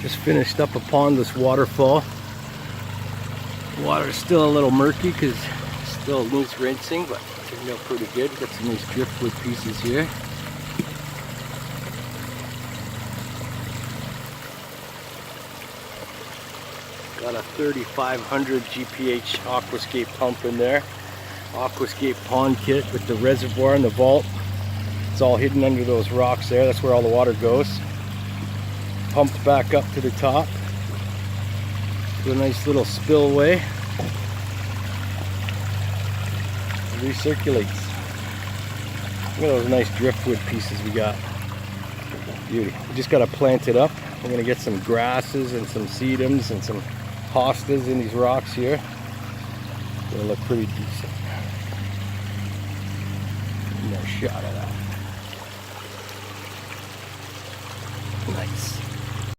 Just finished up a pondless waterfall. Water's still a little murky because it still needs rinsing, but it turned out pretty good. Got some nice driftwood pieces here. Got a 3500 GPH Aquascape pump in there. Aquascape pond kit with the reservoir and the vault. It's all hidden under those rocks there. That's where all the water goes. Pumped back up to the top. To a nice little spillway. It recirculates. Look at those nice driftwood pieces we got. Beauty. We just got to plant it up. We're going to get some grasses and some sedums and some hostas in these rocks here. They look pretty decent. More shot of that. Nice.